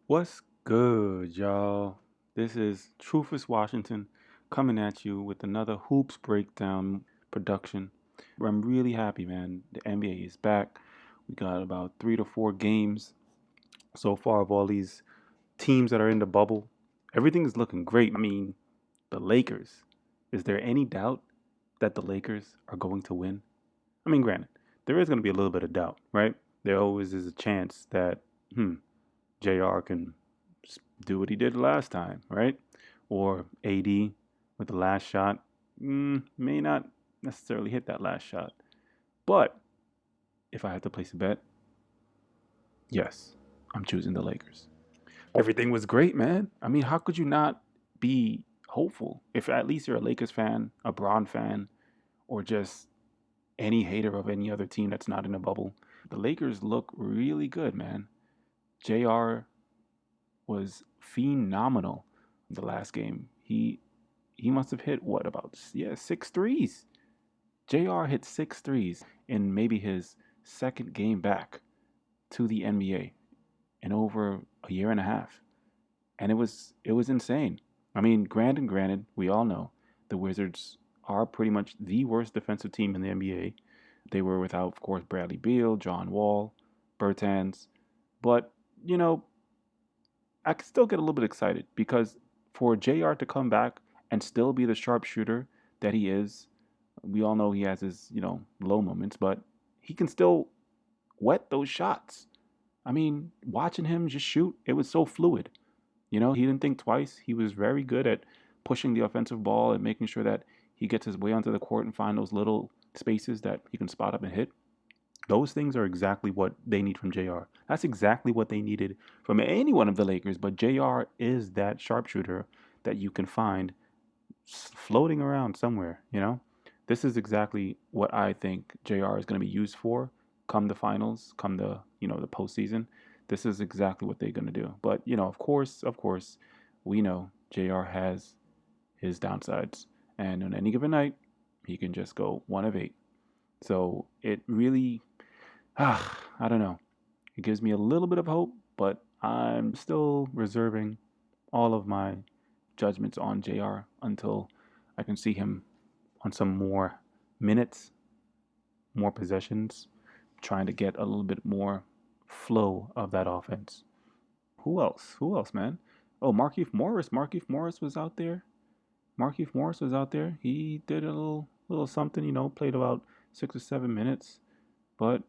What's good, y'all? This is Truthus Washington coming at you with another Hoops Breakdown production. I'm really happy, man. The NBA is back. We got about 3 to 4 games so far of all these teams that are in the bubble. Everything is looking great. I mean, the Lakers. Is there any doubt that the Lakers are going to win? I mean, granted, there is going to be a little bit of doubt, right? There always is a chance that, JR can do what he did last time, right? Or AD with the last shot may not necessarily hit that last shot. But if I had to place a bet, yes, I'm choosing the Lakers. Everything was great, man. I mean, how could you not be hopeful if at least you're a Lakers fan, a Braun fan, or just any hater of any other team that's not in a bubble? The Lakers look really good, man. JR was phenomenal the last game. He must have hit what about 6 threes. JR hit 6 threes in maybe his second game back to the NBA in over a year and a half. And it was insane. I mean, granted, we all know the Wizards are pretty much the worst defensive team in the NBA. They were without, of course, Bradley Beal, John Wall, Bertans, but you know, I could still get a little bit excited because for JR to come back and still be the sharpshooter that he is, we all know he has his, low moments, but he can still wet those shots. I mean, watching him just shoot, it was so fluid. He didn't think twice. He was very good at pushing the offensive ball and making sure that he gets his way onto the court and find those little spaces that he can spot up and hit. Those things are exactly what they need from JR. That's exactly what they needed from any one of the Lakers. But JR is that sharpshooter that you can find floating around somewhere. This is exactly what I think JR is going to be used for come the finals, come the postseason. This is exactly what they're going to do. But, of course, we know JR has his downsides. And on any given night, he can just go 1 of 8. So it really I don't know. It gives me a little bit of hope, but I'm still reserving all of my judgments on JR until I can see him on some more minutes, more possessions, trying to get a little bit more flow of that offense. Who else? Who else, man? Oh, Markieff Morris. Markieff Morris was out there. Markieff Morris was out there. He did a little something, played about 6 or 7 minutes. But,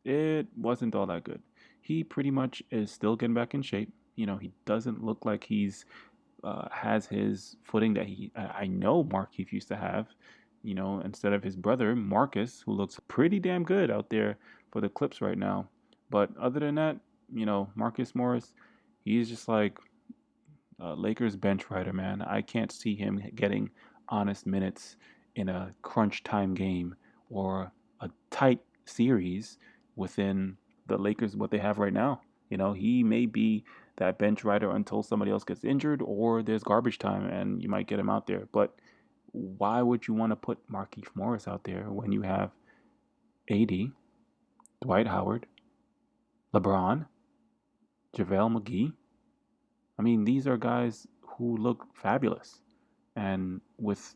it wasn't all that good. He pretty much is still getting back in shape. He doesn't look like he's has his footing that I know Markieff used to have. Instead of his brother Marcus, who looks pretty damn good out there for the Clips right now. But other than that, Marcus Morris, he's just like Lakers bench rider, man. I can't see him getting honest minutes in a crunch time game or a tight series within the Lakers, what they have right now. He may be that bench rider until somebody else gets injured or there's garbage time and you might get him out there. But why would you want to put Markieff Morris out there when you have AD, Dwight Howard, LeBron, JaVale McGee? I mean, these are guys who look fabulous. And with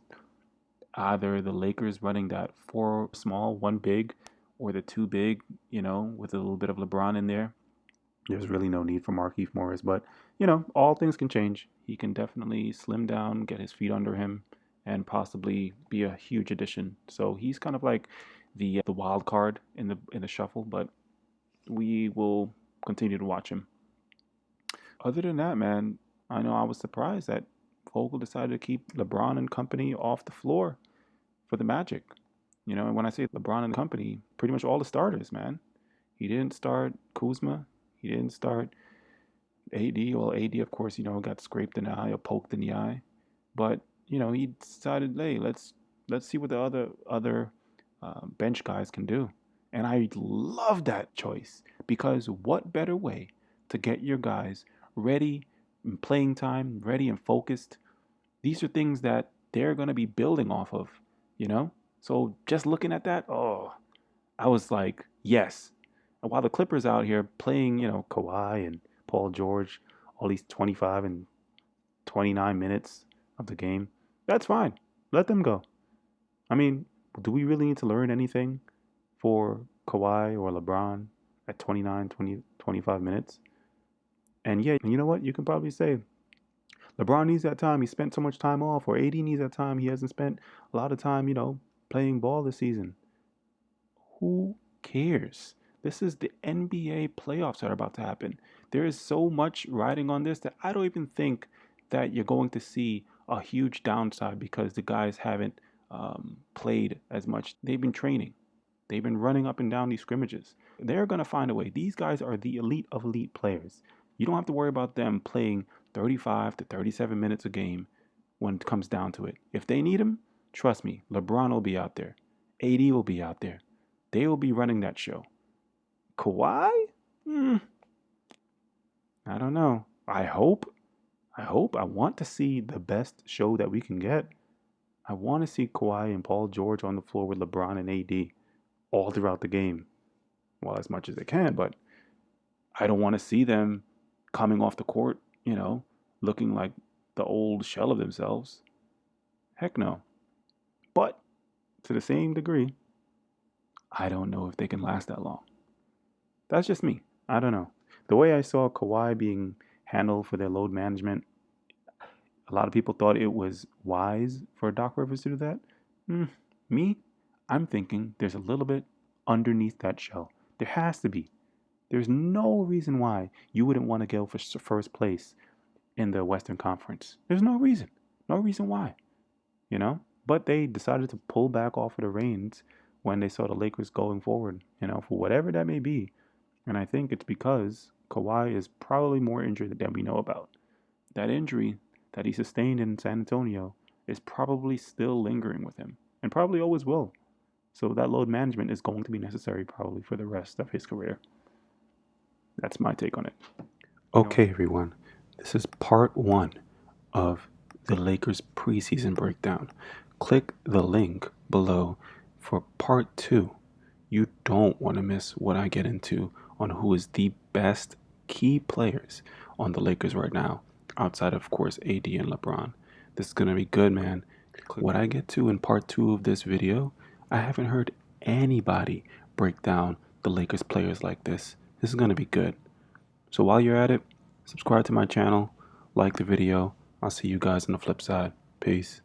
either the Lakers running that 4 small, 1 big, or the 2 big, with a little bit of LeBron in there, there's really no need for Markieff Morris. But, all things can change. He can definitely slim down, get his feet under him, and possibly be a huge addition. So he's kind of like the wild card in the shuffle, but we will continue to watch him. Other than that, man, I know I was surprised that Vogel decided to keep LeBron and company off the floor for the Magic. And when I say LeBron and company, pretty much all the starters, man. He didn't start Kuzma. He didn't start AD. Well, AD, of course, got scraped in the eye or poked in the eye. But he decided, hey, let's see what the other bench guys can do. And I love that choice because what better way to get your guys ready in playing time, ready and focused? These are things that they're going to be building off of. So just looking at that, oh, I was like, yes. And while the Clippers out here playing, Kawhi and Paul George at least 25 and 29 minutes of the game, that's fine. Let them go. I mean, do we really need to learn anything for Kawhi or LeBron at 29, 20, 25 minutes? And yeah, you know what? You can probably say LeBron needs that time. He spent so much time off, or AD needs that time. He hasn't spent a lot of time, playing ball this season. Who cares? This is the NBA playoffs that are about to happen. There is so much riding on this that I don't even think that you're going to see a huge downside because the guys haven't played as much. They've been training. They've been running up and down these scrimmages. They're going to find a way. These guys are the elite of elite players. You don't have to worry about them playing 35 to 37 minutes a game when it comes down to it. If they need him, trust me, LeBron will be out there. AD will be out there. They will be running that show. Kawhi? I don't know. I hope. I want to see the best show that we can get. I want to see Kawhi and Paul George on the floor with LeBron and AD all throughout the game. Well, as much as they can, but I don't want to see them coming off the court, looking like the old shell of themselves. Heck no. But to the same degree, I don't know if they can last that long. That's just me. I don't know. The way I saw Kawhi being handled for their load management, a lot of people thought it was wise for Doc Rivers to do that. Me, I'm thinking there's a little bit underneath that shell. There has to be. There's no reason why you wouldn't want to go for first place in the Western Conference. There's no reason. No reason why. But they decided to pull back off of the reins when they saw the Lakers going forward, for whatever that may be. And I think it's because Kawhi is probably more injured than we know about. That injury that he sustained in San Antonio is probably still lingering with him and probably always will. So that load management is going to be necessary probably for the rest of his career. That's my take on it. Okay, everyone. This is part 1 of the Lakers preseason breakdown. Click the link below for part 2. You don't want to miss what I get into on who is the best key players on the Lakers right now, outside of course AD and LeBron. This is going to be good, man. What I get to in part 2 of this video, I haven't heard anybody break down the Lakers players like this. This is going to be good. So while you're at it, subscribe to my channel, like the video. I'll see you guys on the flip side. Peace.